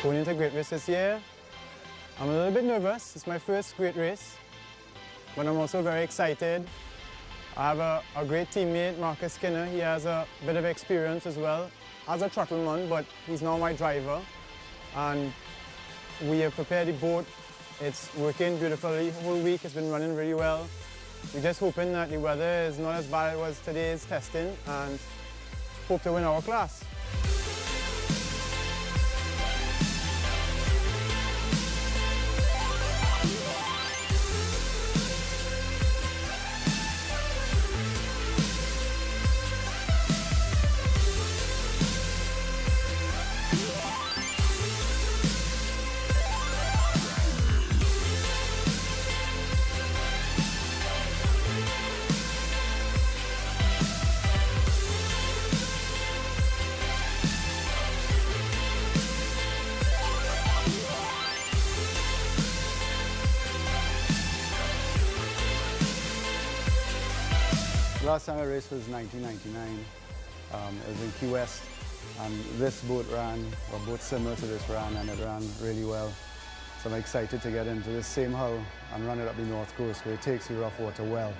Going into Great Race this year, I'm a little bit nervous. It's my first Great Race, but I'm also very excited. I have a great teammate, Marcus Skinner. He has a bit of experience as well as a trottleman, but he's now my driver. And we have prepared the boat. It's working beautifully. The whole week it's been running really well. We're just hoping that the weather is not as bad as it was today's testing and hope to win our class. Last time I raced was 1999. It was in Key West, and this boat ran, or boat similar to this ran, and it ran really well. So I'm excited to get into this same hull and run it up the North Coast, where it takes the rough water well.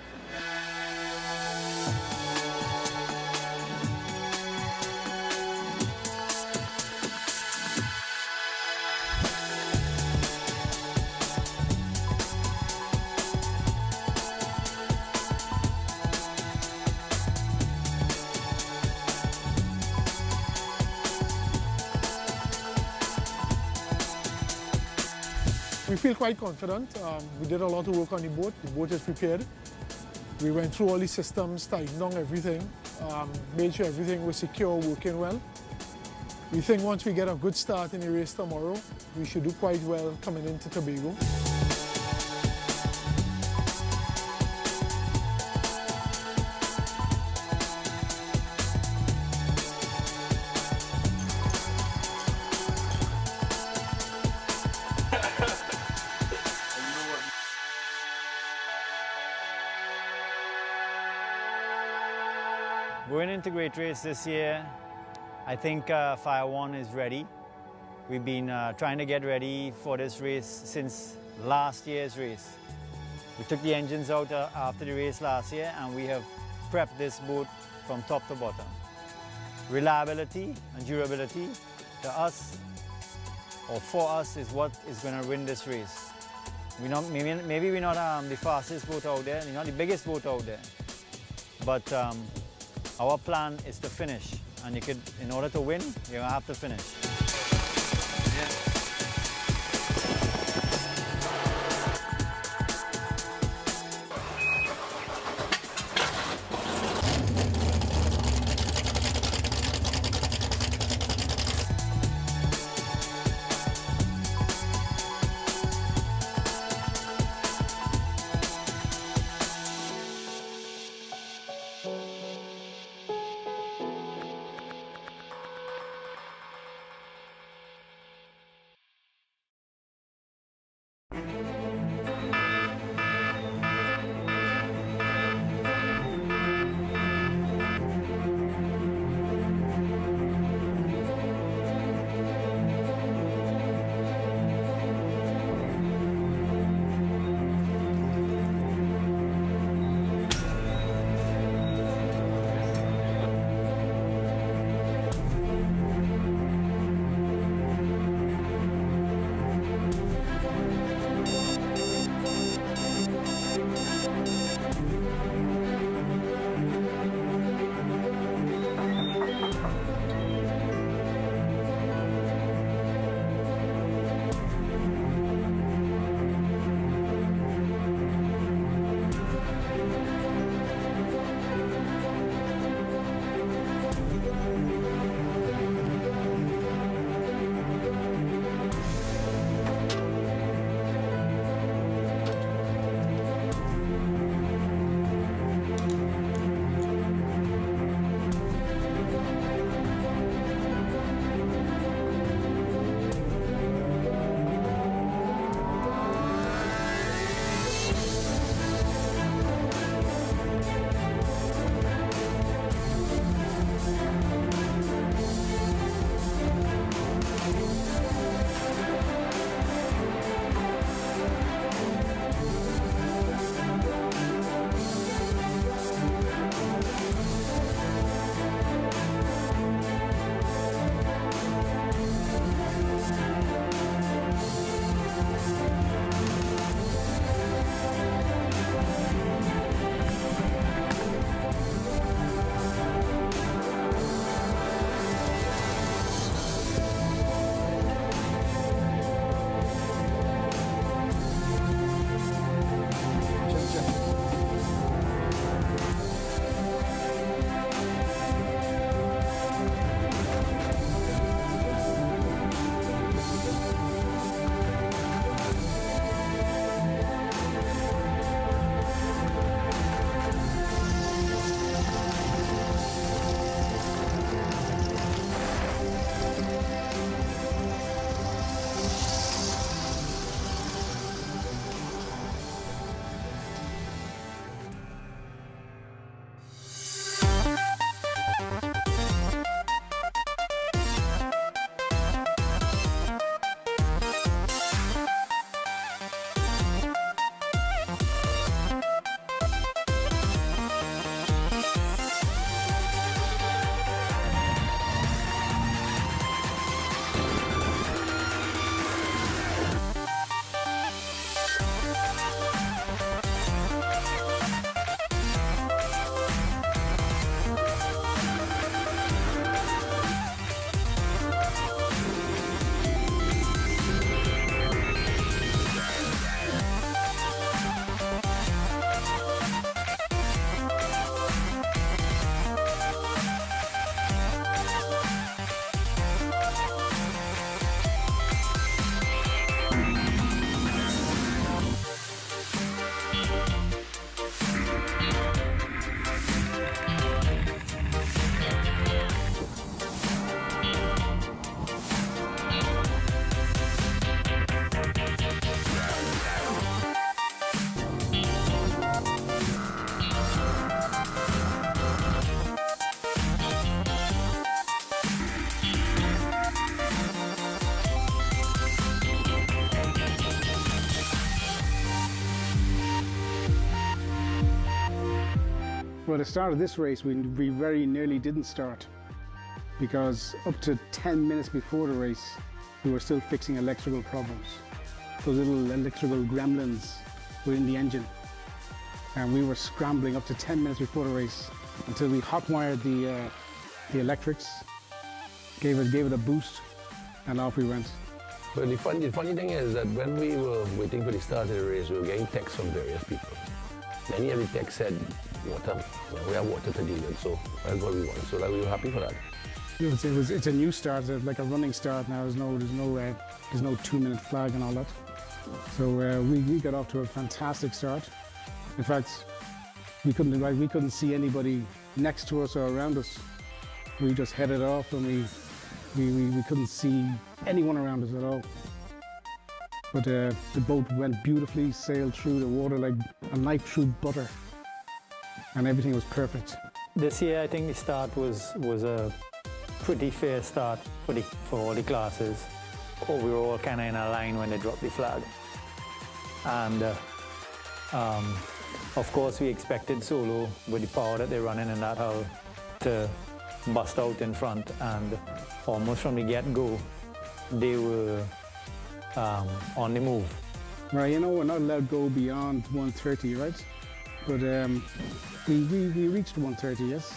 We feel quite confident. We did a lot of work on the boat. The boat is prepared. We went through all the systems, tightened down everything, made sure everything was secure, working well. We think once we get a good start in the race tomorrow, we should do quite well coming into Tobago. Going into Great Race this year, I think Fire One is ready. We've been trying to get ready for this race since last year's race. We took the engines out after the race last year, and we have prepped this boat from top to bottom. Reliability and durability to us, or for us, is what is going to win this race. Maybe we're not the fastest boat out there, we're not the biggest boat out there, but our plan is to finish, and in order to win, you're gonna have to finish. Well, the start of this race, we very nearly didn't start because up to 10 minutes before the race, we were still fixing electrical problems. Those little electrical gremlins were in the engine, and we were scrambling up to 10 minutes before the race until we hot-wired the electrics, gave it a boost, and off we went. But the funny thing is that when we were waiting for the start of the race, we were getting texts from various people. Many of the texts said, water, we have water to deal with, so that's what we want. So that we were happy for that. It's a new start, it's like a running start now. There's no 2-minute flag and all that. So we got off to a fantastic start. In fact, we couldn't see anybody next to us or around us. We just headed off and we couldn't see anyone around us at all. But the boat went beautifully, sailed through the water like a knife through butter, and everything was perfect. This year, I think the start was a pretty fair start for all the classes. We were all kind of in a line when they dropped the flag. And of course, we expected Solo, with the power that they're running in that hull, to bust out in front. And almost from the get-go, they were on the move. Right, you know, we're not allowed to go beyond 130, right? But we reached 130, yes.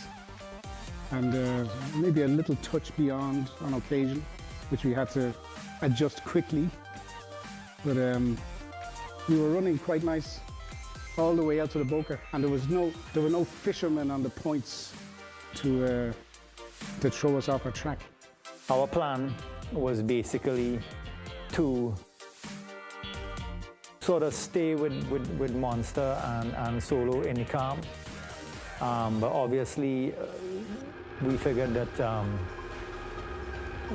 And maybe a little touch beyond on occasion, which we had to adjust quickly. But we were running quite nice all the way out to the Boca, and there were no fishermen on the points to throw us off our track. Our plan was basically to sort of stay with Monster and Solo in the calm. But obviously, we figured that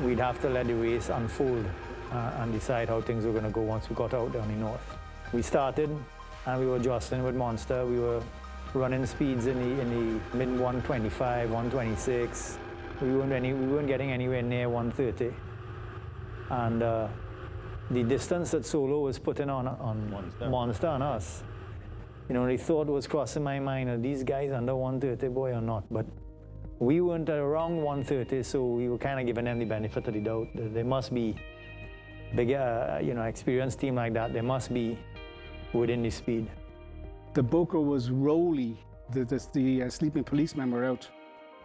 we'd have to let the race unfold and decide how things were going to go once we got out down the north. We started and we were jostling with Monster. We were running speeds in the mid 125, 126. We weren't getting anywhere near 130. And the distance that Solo was putting on Monster and us, you know, the thought was crossing my mind, are these guys under 130, boy, or not? But we weren't around 130, so we were kind of giving them the benefit of the doubt. There must be bigger, experienced team like that. There must be within the speed. The Boca was rolly. The sleeping policemen were out.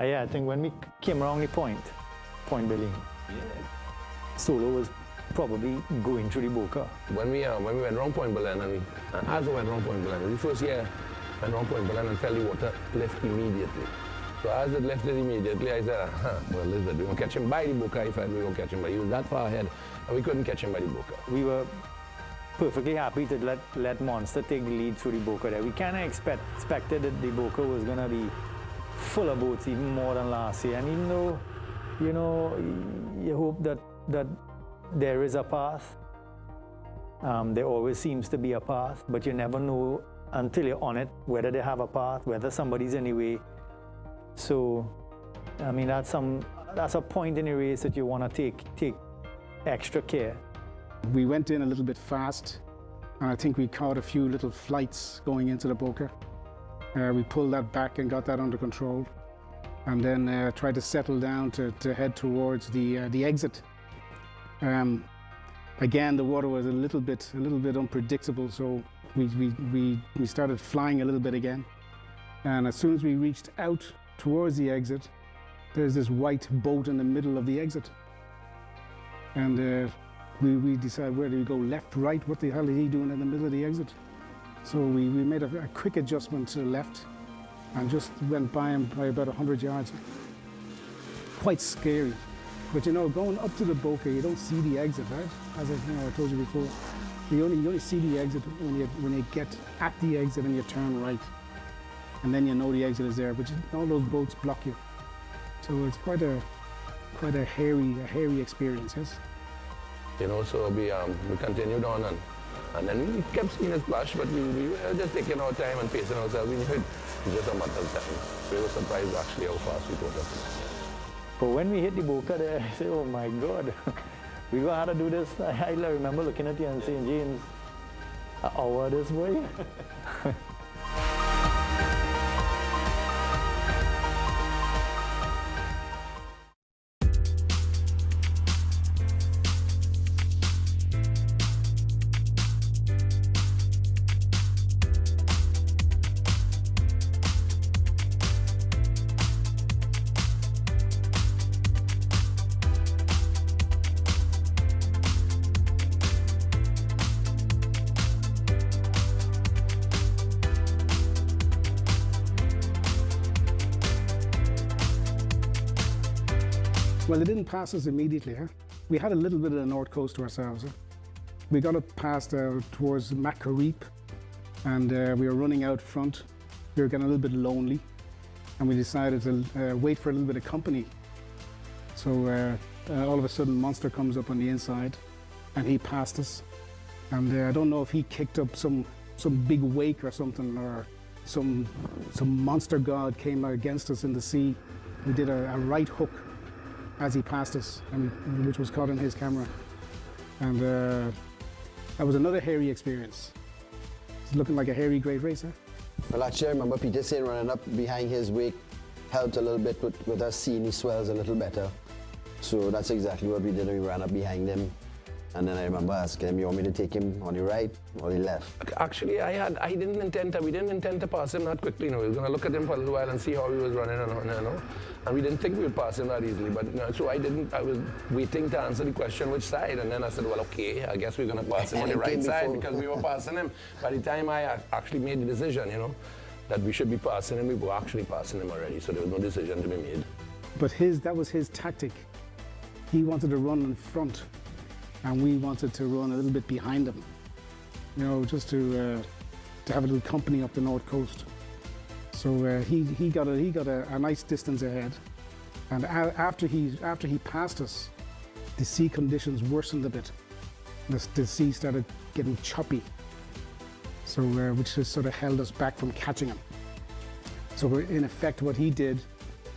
Yeah, I think when we came around the Point Billing, Solo was probably going through the Boca. When we went round Point Belen, and as we went round Point Belen, the first year went round Point Belen and felt the water lift immediately. So as it lifted immediately, I said, well, listen, we're going to catch him by the Boca. If we don't catch him, but he was that far ahead, and we couldn't catch him by the Boca. We were perfectly happy to let Monster take the lead through the Boca there. We kind of expected that the Boca was going to be full of boats even more than last year. And even though, you hope that there is a path, there always seems to be a path, but you never know until you're on it whether they have a path, whether somebody's in the way. So, I mean, that's a point in the race that you want to take extra care. We went in a little bit fast, and I think we caught a few little flights going into the Boca. We pulled that back and got that under control, and then tried to settle down to head towards the exit. Again, the water was a little bit unpredictable, so we started flying a little bit again. And as soon as we reached out towards the exit, there's this white boat in the middle of the exit. And we decided, where do we go, left, right? What the hell is he doing in the middle of the exit? So we made a quick adjustment to the left and just went by him by about 100 yards. Quite scary. But going up to the Boca, you don't see the exit, right? As I told you before. You only see the exit when you get at the exit and you turn right. And then you know the exit is there, but all those boats block you. So it's quite a hairy experience, yes? So we continued on, and then we kept seeing a splash, but we were just taking our time and pacing ourselves. We knew it was just a matter of time. We were surprised actually how fast we caught up. But when we hit the Boca there, I said, oh my God, we gonna have to do this. I remember looking at you and saying, James, an hour this way? Well, they didn't pass us immediately. Huh? We had a little bit of the North Coast to ourselves. Huh? We got up past towards Macquarie, and we were running out front. We were getting a little bit lonely, and we decided to wait for a little bit of company. So all of a sudden, Monster comes up on the inside, and he passed us. And I don't know if he kicked up some big wake or something, or some monster god came against us in the sea. We did a right hook as he passed us, which was caught on his camera. And that was another hairy experience. It's looking like a hairy great racer. Well, actually, I remember Peter saying running up behind his wake helped a little bit with us seeing his swells a little better. So that's exactly what we did. We ran up behind him. And then I remember asking him, you want me to take him on the right or the left? Actually, we didn't intend to pass him that quickly. You know, we were going to look at him for a little while and see how he was running, and we didn't think we would pass him that easily. But so I was waiting to answer the question which side, and then I said, well, okay, I guess we're going to pass him on the right side because we were passing him. By the time I actually made the decision, that we should be passing him, we were actually passing him already, so there was no decision to be made. But that was his tactic. He wanted to run in front, and we wanted to run a little bit behind him, just to have a little company up the North Coast. So he got a nice distance ahead, and after he passed us, the sea conditions worsened a bit. The sea started getting choppy, so which just sort of held us back from catching him. So in effect, what he did,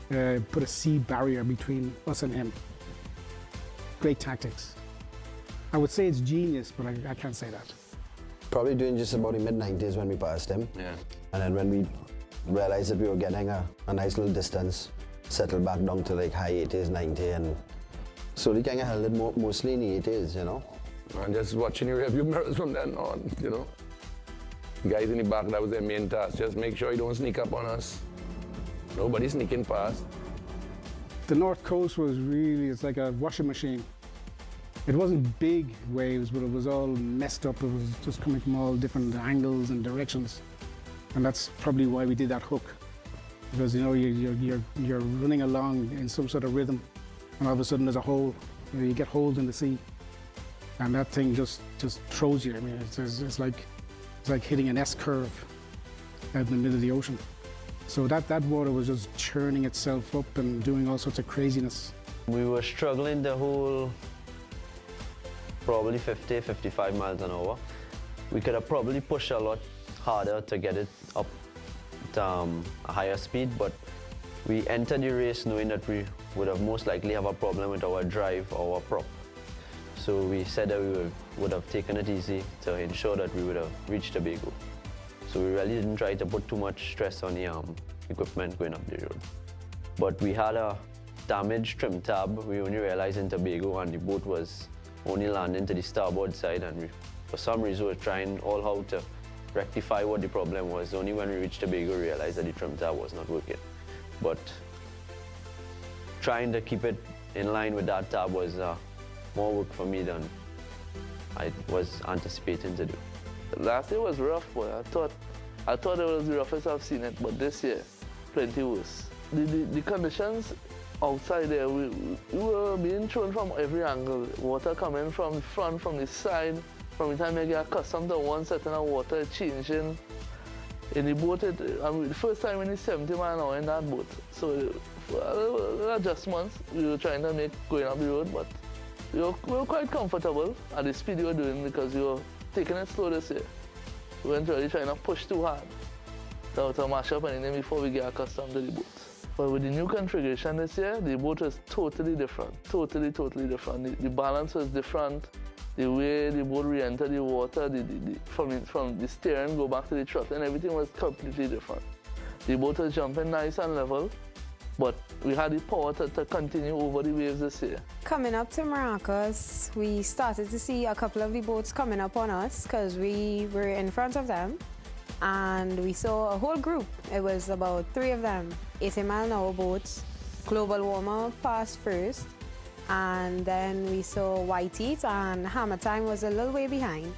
put a sea barrier between us and him. Great tactics. I would say it's genius, but I can't say that. Probably doing just about the mid-90s when we passed him. Yeah. And then when we realized that we were getting a nice little distance, settled back down to like high 80s, 90, and slowly kind of held it mostly in the 80s, And just watching your rearview mirrors from then on, Guys in the back, that was their main task. Just make sure you don't sneak up on us. Nobody sneaking past. The North Coast was it's like a washing machine. It wasn't big waves, but it was all messed up. It was just coming from all different angles and directions. And that's probably why we did that hook. Because you're running along in some sort of rhythm, and all of a sudden there's a hole. You get holes in the sea, and that thing just throws you. I mean, it's like hitting an S curve out in the middle of the ocean. So that water was just churning itself up and doing all sorts of craziness. We were struggling the whole probably 50, 55 miles an hour. We could have probably pushed a lot harder to get it up to a higher speed, but we entered the race knowing that we would have most likely have a problem with our drive or our prop. So we said that we would have taken it easy to ensure that we would have reached Tobago. So we really didn't try to put too much stress on the equipment going up the road. But we had a damaged trim tab. We only realized in Tobago, and the boat was only landing to the starboard side, and for some reason we were trying all how to rectify what the problem was. Only when we reached Tobago we realized that the trim tab was not working. But trying to keep it in line with that tab was more work for me than I was anticipating to do. Last year was rough, boy. I thought it was the roughest I've seen it, but this year, plenty worse. The conditions outside there, we were being thrown from every angle. Water coming from the front, from the side. From the time you get accustomed to one setting of water changing. In the boat, the first time in the 70 mile an hour in that boat. So adjustments we were trying to make going up the road, but we were quite comfortable at the speed we were doing because we were taking it slow this year. We weren't really trying to push too hard to mash up anything before we get accustomed to the boat. But with the new configuration this year, the boat was totally different. Totally different. The balance was different. The way the boat re-entered the water, from the steering go back to the throttling, everything was completely different. The boat was jumping nice and level, but we had the power to continue over the waves this year. Coming up to Maracas, we started to see a couple of the boats coming up on us because we were in front of them, and we saw a whole group. It was about 3 of them, 80 mile an hour boats. Global Warmer passed first, and then we saw White Heat, and Hammer Time was a little way behind,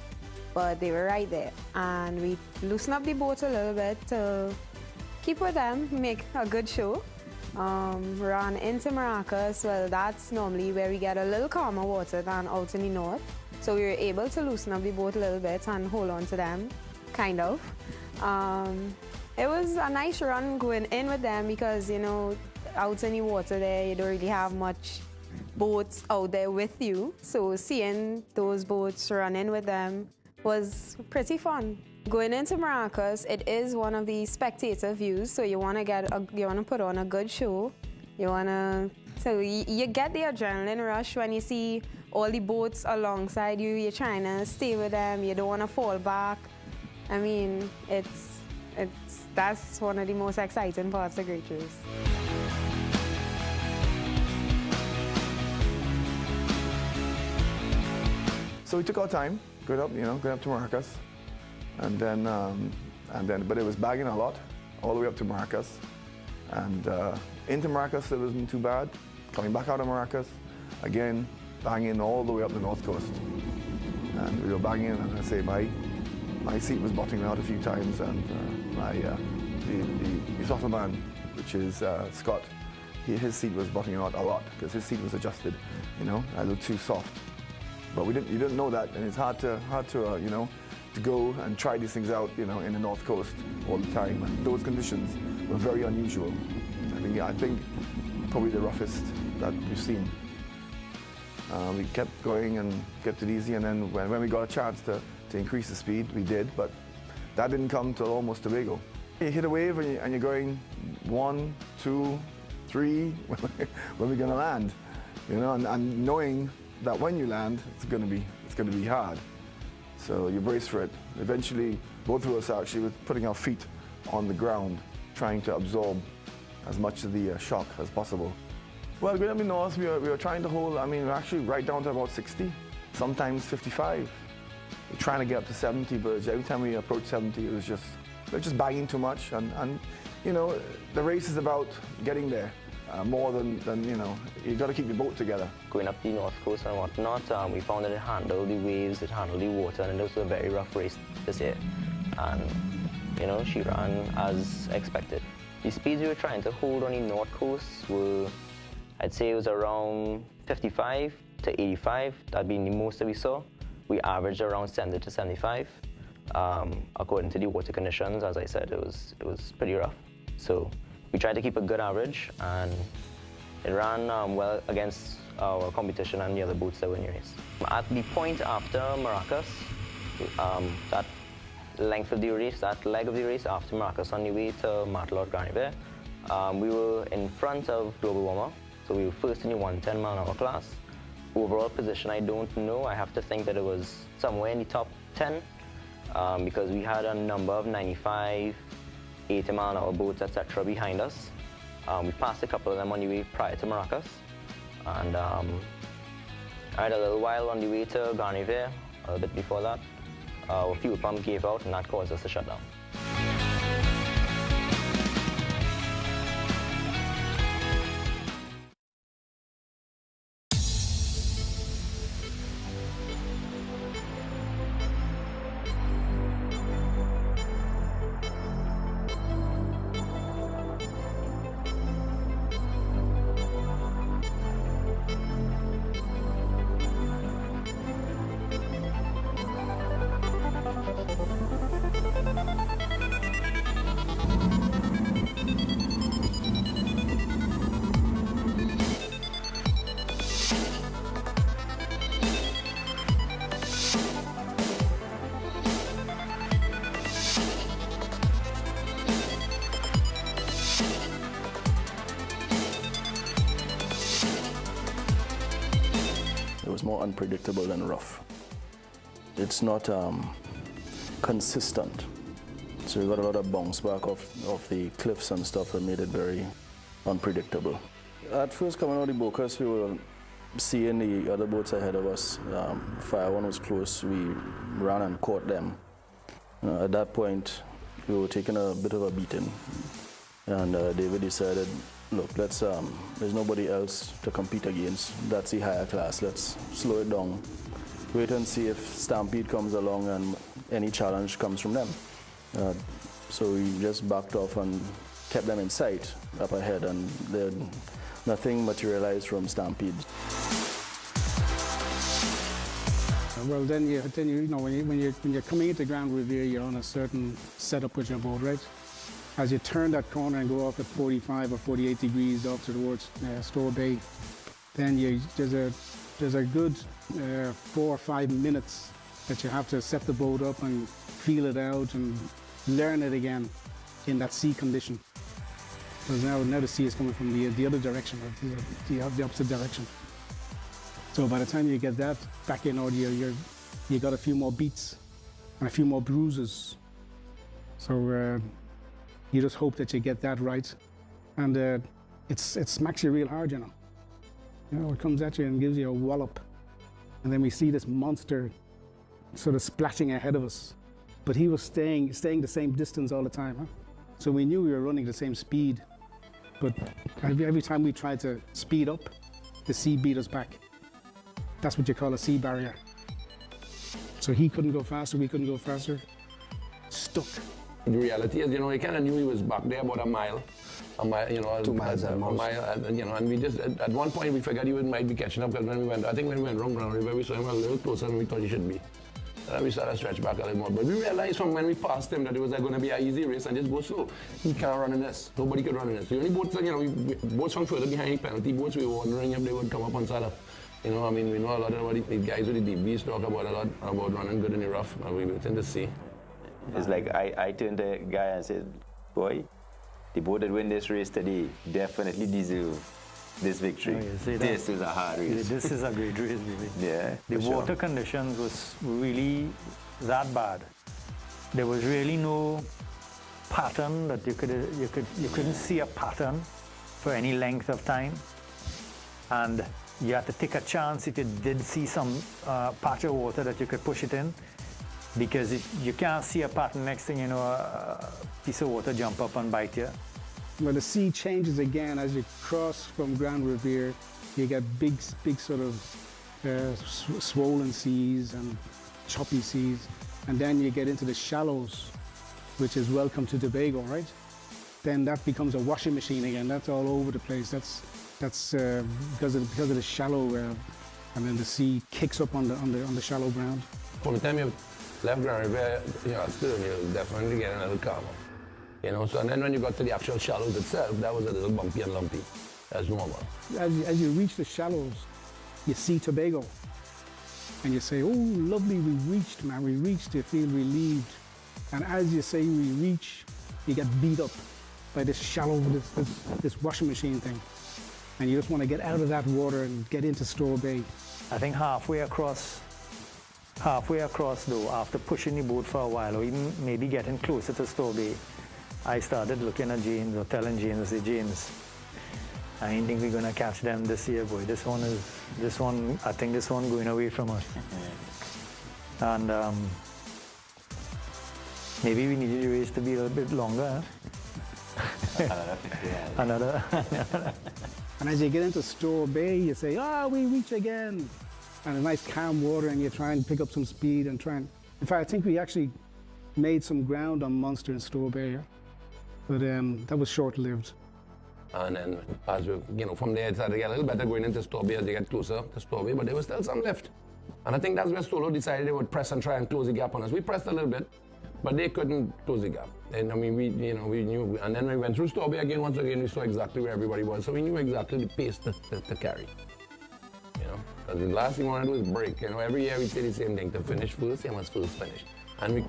but they were right there. And we loosened up the boat a little bit to keep with them, make a good show. run into Maracas, well, that's normally where we get a little calmer water than out in the north. So we were able to loosen up the boat a little bit and hold on to them, kind of. It was a nice run going in with them because, you know, out in the water there, you don't really have much boats out there with you. So seeing those boats run in with them was pretty fun. Going into Maracas, it is one of the spectator views, so you want to put on a good show. So you get the adrenaline rush when you see all the boats alongside you. You're trying to stay with them. You don't want to fall back. I mean, that's one of the most exciting parts of Great Race. So we took our time, going up to Maracas, and then, but it was bagging a lot, all the way up to Maracas, and into Maracas it wasn't too bad. Coming back out of Maracas, again, banging all the way up the north coast, and we were banging, and I say my seat was bottoming out a few times, and the throttle man, which is Scott, his seat was bottoming out a lot because his seat was adjusted, a little too soft. But you didn't know that, and it's hard to to go and try these things out, in the North Coast all the time. And those conditions were very unusual. I think probably the roughest that we've seen. We kept going and kept it easy, and then when we got a chance to increase the speed, we did, but that didn't come till almost Tobago. You hit a wave and you're going 1, 2, 3, when we're going to land, and knowing that when you land, it's going to be hard. So you brace for it. Eventually, both of us actually were putting our feet on the ground, trying to absorb as much of the shock as possible. Well, going up in north, we were trying to hold, we're actually right down to about 60, sometimes 55. We're trying to get up to 70, but every time we approached 70, it was just bagging too much. And the race is about getting there. More than you got to keep your boat together. Going up the north coast and whatnot, we found that it handled the waves, it handled the water, and it was a very rough race this year. And she ran as expected. The speeds we were trying to hold on the north coast were, I'd say it was around 55 to 85. That'd been the most that we saw. We averaged around 70 to 75. According to the water conditions, as I said, it was pretty rough. So we tried to keep a good average, and it ran well against our competition and the other boats that were in the race. At the point after Maracas, that length of the race, that leg of the race after Maracas on the way to Martelot Garnier, we were in front of Global Warmer, so we were first in the 110 mile an hour class. Overall position, I don't know. I have to think that it was somewhere in the top 10 because we had a number of 95, 80 mile an hour boats, etc. behind us. We passed a couple of them on the way prior to Maracas. And I had a little while on the way to Garnier, a little bit before that. Our fuel pump gave out, and that caused us to shut down. It was more unpredictable than rough. It's not consistent. So we got a lot of bounce back off the cliffs and stuff that made it very unpredictable. At first coming out of the Bocas, we were seeing the other boats ahead of us. Fire One was close, we ran and caught them. At that point, we were taking a bit of a beating. And David decided, look, there's nobody else to compete against. That's the higher class. Let's slow it down. Wait and see if Stampede comes along and any challenge comes from them. So we just backed off and kept them in sight up ahead, and nothing materialized from Stampede. Well, then you know when you're coming into Grand Revere, you're on a certain setup with your boat, right? As you turn that corner and go off at 45 or 48 degrees off towards Store Bay, then there's a good 4 or 5 minutes that you have to set the boat up and feel it out and learn it again in that sea condition. Because now the sea is coming from the other direction, or the opposite direction. So by the time you get that back in order, you got a few more beats and a few more bruises. So you just hope that you get that right, and it smacks you real hard, you know. It comes at you and gives you a wallop, and then we see this monster sort of splashing ahead of us, but he was staying the same distance all the time. Huh? So we knew we were running the same speed, but every time we tried to speed up, the sea beat us back. That's what you call a sea barrier. So he couldn't go faster, we couldn't go faster. Stuck. The reality is, you kind of knew he was back there about a mile, 2 miles a mile, and we just, at one point we figured he might be catching up, because when we went wrong Grand River, we saw him a little closer than we thought he should be. And we started to stretch back a little more. But we realized from when we passed him that it was going to be an easy race and just go slow. He can't run in this. Nobody could run in this. The only boats, boats from further behind penalty boats, we were wondering if they would come up on Salah. We know a lot about the guys with the DBs talk about a lot about running good in the rough, and we went in the sea. It's like I turned to the guy and said, boy, the boat that win this race today definitely deserve this victory. This is a hard race. This is a great race, really. Yeah. The water conditions was really that bad. There was really no pattern that you couldn't see a pattern for any length of time, and you had to take a chance if you did see some patch of water that you could push it in, because if you can't see a pattern, next thing you know, a piece of water jump up and bite you. Well, the sea changes again as you cross from Grand Revere. You get big sort of swollen seas and choppy seas, and then you get into the shallows, which is welcome to Tobago, right? Then that becomes a washing machine again. That's all over the place. That's because of the shallow, and then the sea kicks up on the shallow ground. From the time you left Grand River, still you're definitely getting a little calmer. So and then when you got to the actual shallows itself, that was a little bumpy and lumpy, as normal. As you reach the shallows, you see Tobago, and you say, oh, lovely, we reached, man, we reached, you feel relieved. And as you say we reach, you get beat up by this shallow, this washing machine thing. And you just want to get out of that water and get into Store Bay. I think halfway across though, after pushing the boat for a while, or even maybe getting closer to Store Bay, I started looking at James, or telling James, I said, James, I ain't think we're gonna catch them this year, boy. I think this one going away from us. And maybe we needed the race to be a little bit longer, huh? Another. And as you get into Store Bay, you say, we reach again. And a nice calm water, and you try and pick up some speed and try and... In fact, I think we actually made some ground on Munster and Store Bay, yeah? But that was short-lived. And then, as we, from there, it started to get a little better going into Store Bay as you get closer to Store Bay, but there was still some left. And I think that's where Solo decided they would press and try and close the gap on us. We pressed a little bit, but they couldn't close the gap. And we knew. And then we went through Store Bay again. Once again, we saw exactly where everybody was, so we knew exactly the pace to carry. Because the last thing we want to do is break. Every year we say the same thing: to finish first, you must first finish, and we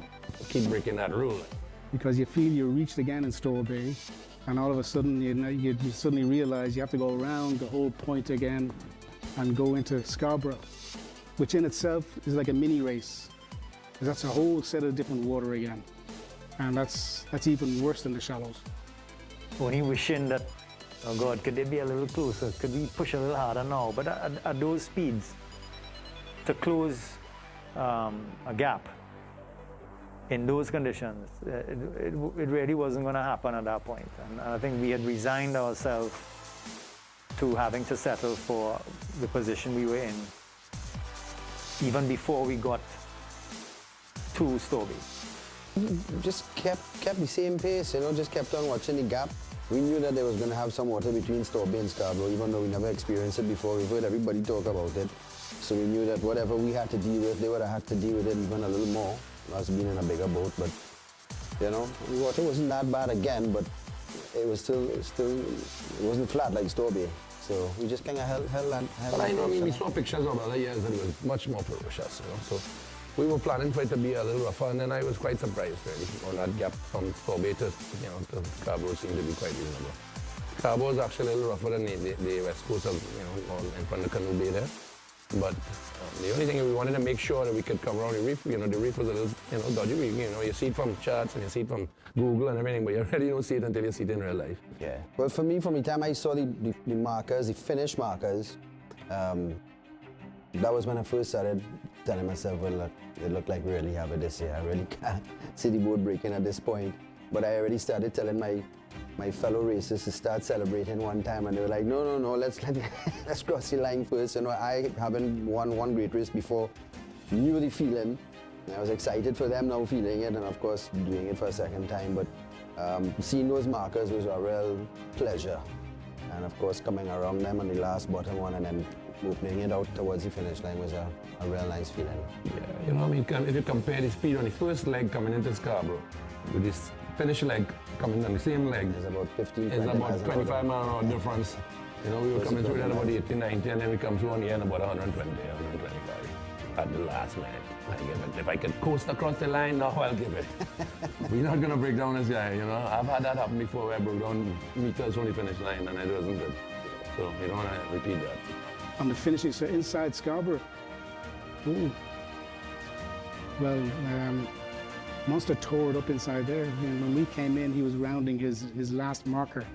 keep breaking that rule. Because you feel you reached again in Store Bay, and all of a sudden you suddenly realize you have to go around the whole point again and go into Scarborough, which in itself is like a mini race. That's a whole set of different water again, and that's even worse than the shallows. Only wishing that, oh God, could they be a little closer? Could we push a little harder now? But at those speeds, to close a gap in those conditions, it really wasn't going to happen at that point. And I think we had resigned ourselves to having to settle for the position we were in, even before we got to Store Bay. Just kept the same pace, just kept on watching the gap. We knew that there was going to have some water between Strawberry and Scarborough, even though we never experienced it before. We've heard everybody talk about it. So we knew that whatever we had to deal with, they would have had to deal with it even a little more, us being in a bigger boat. But, you know, the water wasn't that bad again, but it was still it wasn't flat like Strawberry. So we just kind of held that. But I know, we saw pictures of other years and it was much more ferocious, you know. So we were planning for it to be a little rougher, and then I was quite surprised, really, on that gap from Strawberry to, you know, to Scarborough seemed to be quite reasonable. Scarborough is actually a little rougher than the west coast of, you know, in front of Canoe Bay there. But the only thing we wanted to make sure that we could cover around the reef, you know, the reef was a little, you know, dodgy. You know, you see it from charts and you see it from Google and everything, but you really don't see it until you see it in real life. Yeah. Well, for me, from the time I saw the markers, the finished markers, that was when I first started telling myself, well, look, it looked like we really have it this year. I really can't see the boat breaking at this point. But I already started telling my fellow racers to start celebrating one time, and they were like, no, let's cross the line first. You know, I haven't won one great race before, knew the feeling. I was excited for them now feeling it, and of course doing it for a second time. But seeing those markers was a real pleasure. And of course coming around them on the last bottom one and then opening it out towards the finish line was a real nice feeling. Yeah, you know, I mean, if you compare the speed on the first leg coming into Scarborough with this finish leg coming on the same leg, it's about 15, it's about 25 mile an hour difference. You know, we were coming through that about 80, 90, and then we come through on the end about 120, 125 at the last minute. I give it. If I could coast across the line, now I'll give it. We're not going to break down this guy, you know. I've had that happen before where I broke down meters from the finish line and it wasn't good. So you don't want to repeat that. On the finishing, so inside Scarborough, ooh. Well, Monster tore it up inside there. When we came in, he was rounding his last marker,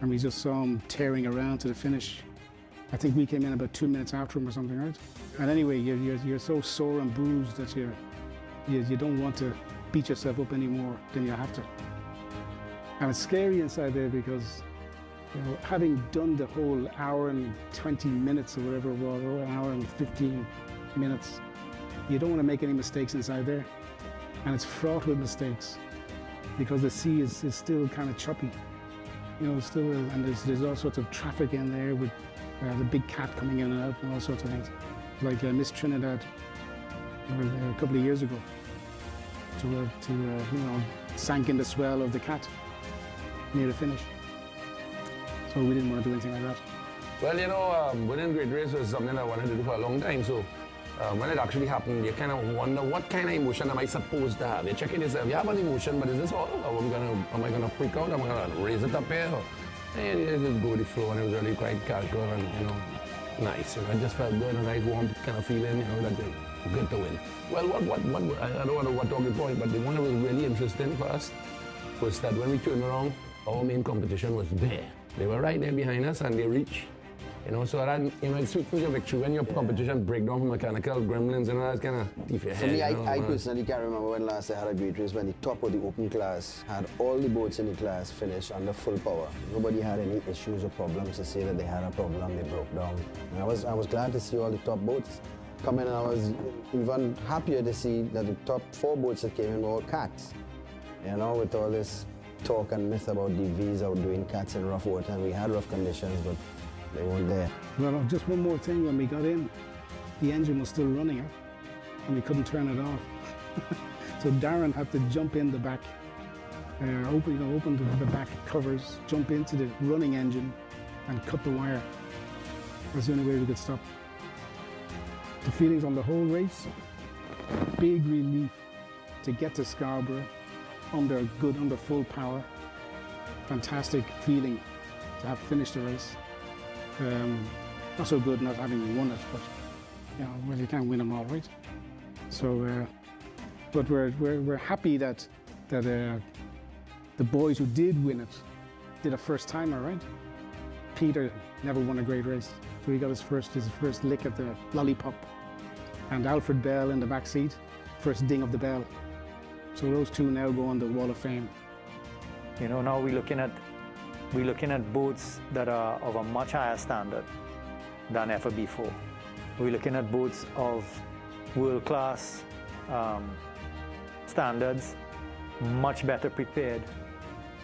and we just saw him tearing around to the finish. I think we came in about 2 minutes after him or something, right? And anyway, you're so sore and bruised that you don't want to beat yourself up anymore than you have to. And it's scary inside there because, you know, having done the whole hour and 20 minutes or whatever it was, or an hour and 15 minutes, you don't want to make any mistakes inside there. And it's fraught with mistakes because the sea is still kind of choppy. You know, still, and there's all sorts of traffic in there with the big cat coming in and out and all sorts of things. Like Miss Trinidad a couple of years ago, you know, sank in the swell of the cat near the finish. So we didn't want to do anything like that. Well, you know, winning great race was something I wanted to do for a long time. So when it actually happened, you kind of wonder what kind of emotion am I supposed to have? You're checking yourself. You have an emotion, but is this all? Or am I gonna freak out? Am I gonna raise it up here? And you just go with the flow, and it was really quite casual and, you know, nice. You know, I just felt good, a nice warm kind of feeling, you know, that you're good to win. Well, I don't know what talking point, but the one that was really interesting for us was that when we turned around, our main competition was there. They were right there behind us, and they reached. You know, so that, you know, it's sweet for your victory when your competition break down from mechanical gremlins and all that kind of thief your head. For me, I personally can't remember when last I had a great race when the top of the open class had all the boats in the class finished under full power. Nobody had any issues or problems to say that they had a problem, they broke down. And I was glad to see all the top boats come in, and I was even happier to see that the top 4 boats that came in were all cats. You know, with all this talk and myth about DVs out doing cats in rough water, and we had rough conditions, but they weren't there. Well, just one more thing. When we got in, the engine was still running, and we couldn't turn it off. So Darren had to jump in the back, open the back covers, jump into the running engine, and cut the wire. That's the only way we could stop. The feelings on the whole race, big relief to get to Scarborough under full power. Fantastic feeling to have finished the race. Not so good not having won it, but you know, well, you can't win them all, right? So, but we're happy that the boys who did win it did a first timer, right? Peter never won a great race, so he got his first lick at the lollipop, and Alfred Bell in the back seat, first ding of the bell. So those two now go on the Wall of Fame. You know, now we're looking at boats that are of a much higher standard than ever before. We're looking at boats of world-class standards, much better prepared,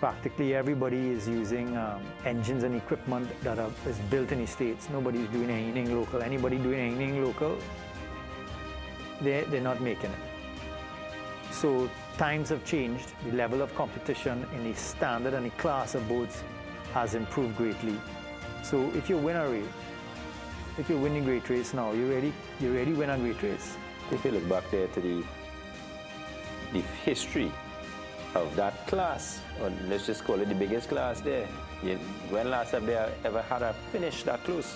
Practically everybody is using engines and equipment that is built in the States. Nobody's doing anything local. Anybody doing anything local, they're not making it. So times have changed. The level of competition in the standard and the class of boats has improved greatly. So if you win a race, if you win a great race now, you already win a great race. If you look back there to the history of that class, or let's just call it the biggest class there, when last have they ever had a finish that close?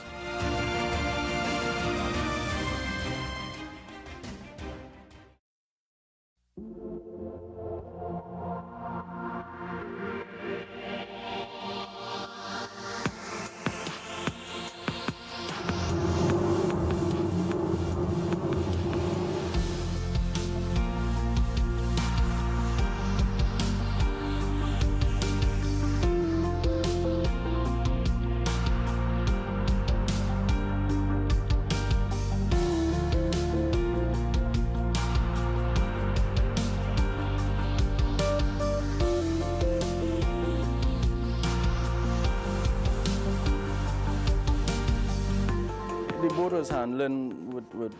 The boat was handling with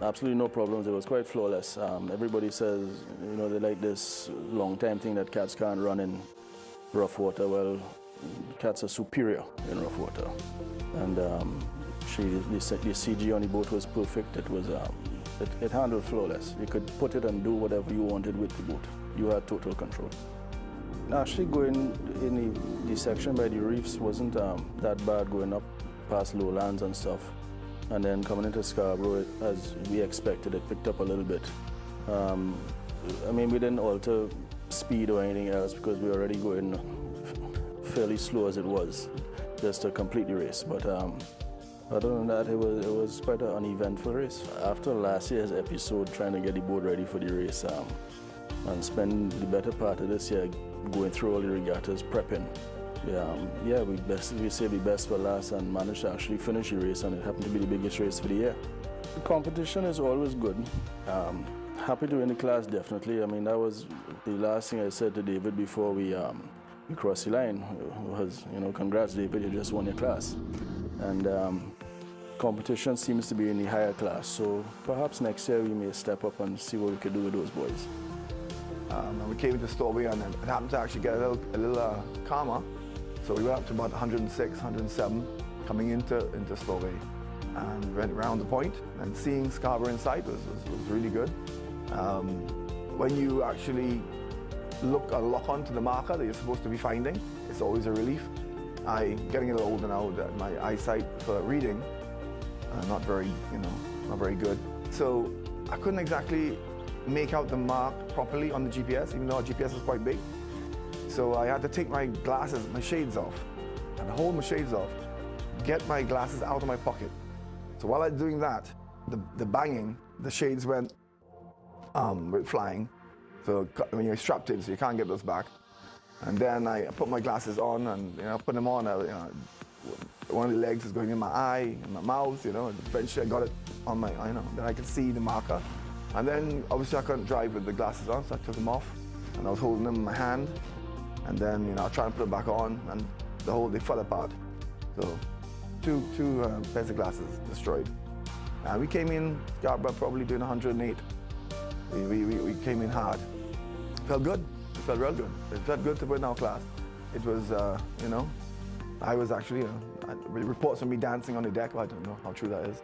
absolutely no problems. It was quite flawless. Everybody says, you know, they like this long time thing that cats can't run in rough water. Well, cats are superior in rough water. And the CG on the boat was perfect. It was it handled flawless. You could put it and do whatever you wanted with the boat. You had total control. Actually, going in the section by the reefs wasn't that bad, going up past lowlands and stuff. And then coming into Scarborough, as we expected, it picked up a little bit. I mean, we didn't alter speed or anything else because we were already going fairly slow as it was, just to complete the race. But other than that, it was quite an uneventful race. After last year's episode, trying to get the boat ready for the race, and spend the better part of this year going through all the regattas, prepping. Yeah, we saved the best for last and managed to actually finish the race, and it happened to be the biggest race for the year. The competition is always good. Happy to win the class, definitely. I mean, that was the last thing I said to David before we crossed the line. Was, you know, congrats, David, you just won your class. And competition seems to be in the higher class, so perhaps next year we may step up and see what we could do with those boys. And we came into Strawberry, and it happened to actually get a little calmer. So we went up to about 106, 107 coming into Strawberry, and went around the point, and seeing Scarborough in sight was really good. When you actually look onto the marker that you're supposed to be finding, it's always a relief. I'm getting a little older now, that my eyesight for reading not very good. So I couldn't exactly make out the mark properly on the GPS, even though our GPS is quite big. So I had to take my glasses, my shades off, and hold my shades off, get my glasses out of my pocket. So while I'm doing that, the banging, the shades went flying. So when you're strapped in, so you can't get those back. And then I put my glasses on, and put them on. One of the legs is going in my eye, in my mouth, and eventually I got it on my, then I could see the marker. And then obviously I couldn't drive with the glasses on, so I took them off, and I was holding them in my hand. And then I tried to put it back on, and they fell apart. So two pairs of glasses destroyed. And we came in Scarborough probably doing 108. We came in hard. Felt good. It felt real good. It felt good to win our class. It was, I was actually, reports of me dancing on the deck, but I don't know how true that is.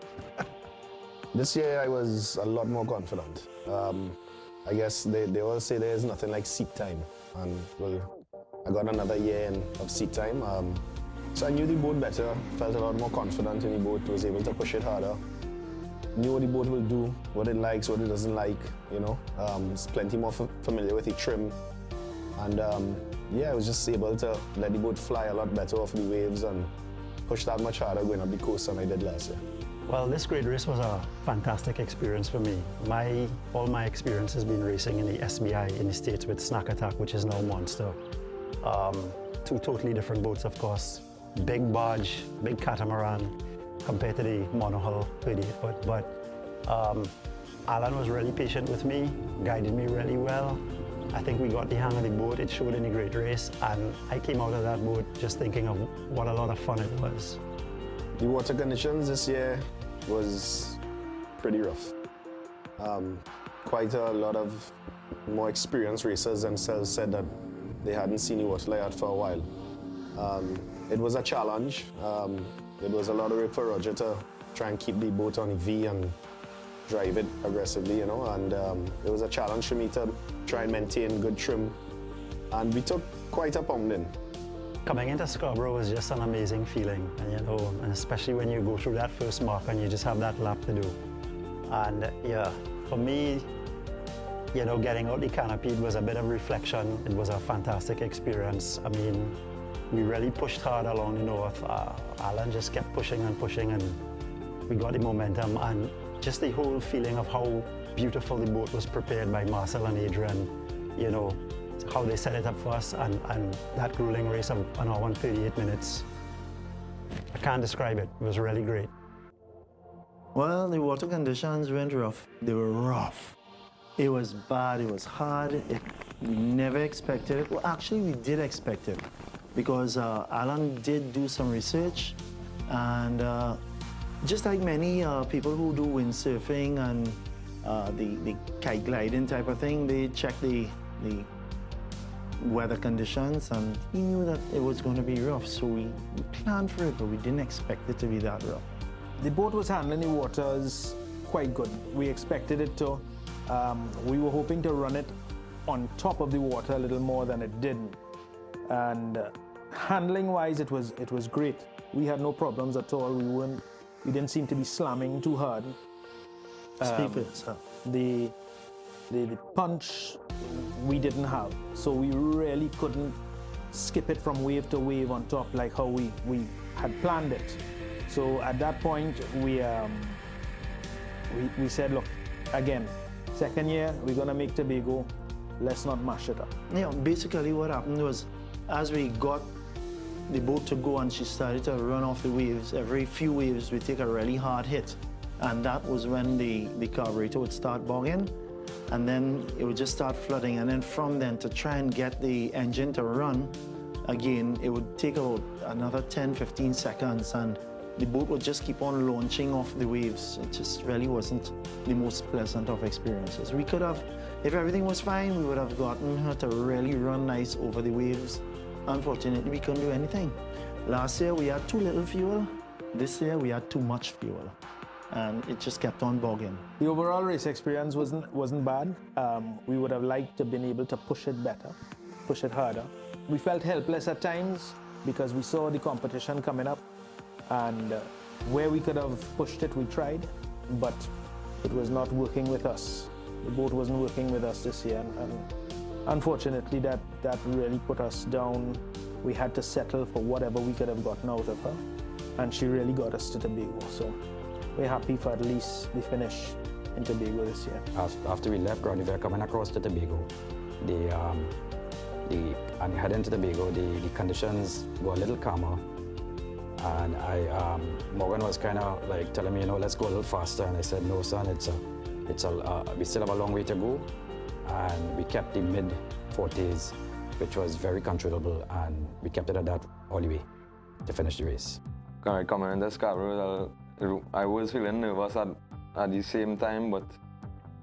This year I was a lot more confident. I guess they always say there is nothing like seat time. And well, I got another year of seat time. So I knew the boat better, felt a lot more confident in the boat, was able to push it harder. Knew what the boat will do, what it likes, what it doesn't like, It's plenty more familiar with the trim. And I was just able to let the boat fly a lot better off the waves and push that much harder going up the coast than I did last year. Well, this great race was a fantastic experience for me. All my experience has been racing in the SBI in the States with Snack Attack, which is now Monster. Two totally different boats, of course. Big barge, big catamaran, compared to the monohull 38-foot. But Alan was really patient with me, guided me really well. I think we got the hang of the boat. It showed in a great race, and I came out of that boat just thinking of what a lot of fun it was. The water conditions this year was pretty rough. Quite a lot of more experienced racers themselves said that they hadn't seen the water like that for a while. It was a challenge. It was a lot of work for Roger to try and keep the boat on the V and drive it aggressively, you know, and it was a challenge for me to try and maintain good trim, and we took quite a pounding. Coming into Scarborough was just an amazing feeling, and you know, and especially when you go through that first mark and you just have that lap to do. And yeah, for me, you know, getting out the canopy was a bit of reflection. It was a fantastic experience. I mean, we really pushed hard along the north. Alan just kept pushing and pushing, and we got the momentum, and just the whole feeling of how beautiful the boat was prepared by Marcel and Adrian, you know, how they set it up for us, and that grueling race of 1 hour and 38 minutes. I can't describe it. It was really great. Well, the water conditions went rough. They were rough. It was bad, it was hard. We never expected it. Well, actually, we did expect it, because Alan did do some research, and just like many people who do windsurfing and the kite gliding type of thing, they check the weather conditions, and he knew that it was going to be rough, so we planned for it, but we didn't expect it to be that rough. The boat was handling the waters quite good. We expected it to. We were hoping to run it on top of the water a little more than it didn't. And handling-wise, it was great. We had no problems at all. We didn't seem to be slamming too hard. Speak for yourself. The punch we didn't have, so we really couldn't skip it from wave to wave on top like how we had planned it. So at that point, we said, look, again, second year, we're gonna make Tobago, let's not mash it up. Yeah, basically what happened was, as we got the boat to go and she started to run off the waves, every few waves we take a really hard hit. And that was when the carburetor would start bogging, and then it would just start flooding. And then from then, to try and get the engine to run again, it would take about another 10-15 seconds, and the boat would just keep on launching off the waves. It just really wasn't the most pleasant of experiences. We could have, if everything was fine, we would have gotten her to really run nice over the waves. Unfortunately, we couldn't do anything. Last year, we had too little fuel. This year, we had too much fuel, and it just kept on bogging. The overall race experience wasn't bad. We would have liked to have been able to push it better, push it harder. We felt helpless at times because we saw the competition coming up, and where we could have pushed it, we tried, but it was not working with us. The boat wasn't working with us this year, and unfortunately that really put us down. We had to settle for whatever we could have gotten out of her, and she really got us to Tobago. So we're happy for at least the finish in Tobago this year. After we left Ground River, coming across to Tobago, and heading to Tobago, the conditions were a little calmer. And Morgan was kind of like telling me, you know, let's go a little faster. And I said, no, son, we still have a long way to go. And we kept the mid-40s, which was very controllable, and we kept it at that all the way to finish the race. Coming into Scarborough, I was feeling nervous at the same time, but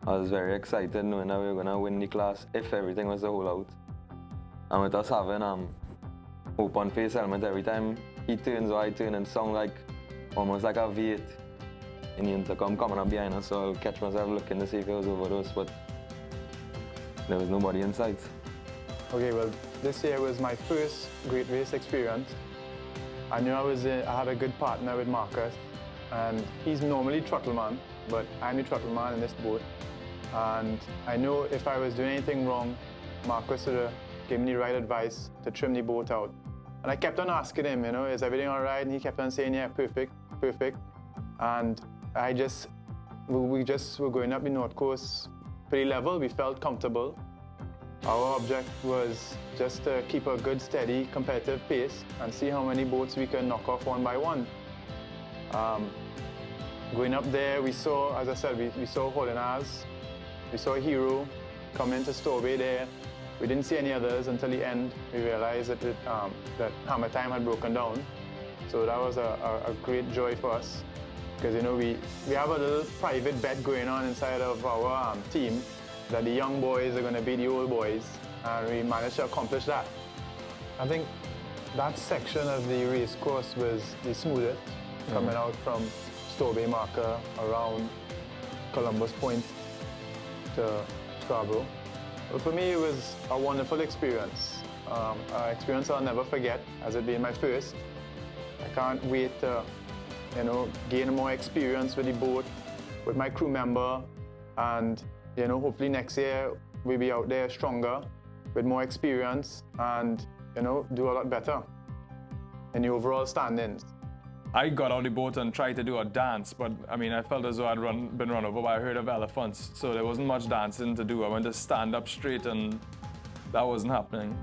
I was very excited knowing that we were going to win the class if everything was to hold out. And with us having open face helmet every time he turns or I turn, and sound like almost like a V8 in the intercom coming up behind us, so I'll catch myself looking to see if it was over us, but there was nobody in sight. Okay, well, this year was my first great race experience. I knew I had a good partner with Marcus, and he's normally throttle man, but I'm the throttle man in this boat. And I know if I was doing anything wrong, Marcus would have given me the right advice to trim the boat out. And I kept on asking him, you know, is everything all right? And he kept on saying, yeah, perfect, perfect. And we just were going up the North Coast pretty level. We felt comfortable. Our object was just to keep a good, steady, competitive pace and see how many boats we can knock off one by one. Going up there, we saw, as I said, we saw Holinaz, we saw Hero come into Stowaway there, We didn't see any others until the end. We realized that, that Hammer Time had broken down. So that was a great joy for us. Because, you know, we have a little private bet going on inside of our team that the young boys are going to beat the old boys. And we managed to accomplish that. I think that section of the race course was the smoothest, coming out from Store Bay Marker around Columbus Point to Scarborough. But for me, it was a wonderful experience. An experience I'll never forget, as it being my first. I can't wait to, you know, gain more experience with the boat, with my crew member, and, you know, hopefully next year we'll be out there stronger, with more experience, and, you know, do a lot better in the overall standings. I got out the boat and tried to do a dance, but I mean, I felt as though I'd been run over by a herd of elephants, so there wasn't much dancing to do. I went to stand up straight and that wasn't happening.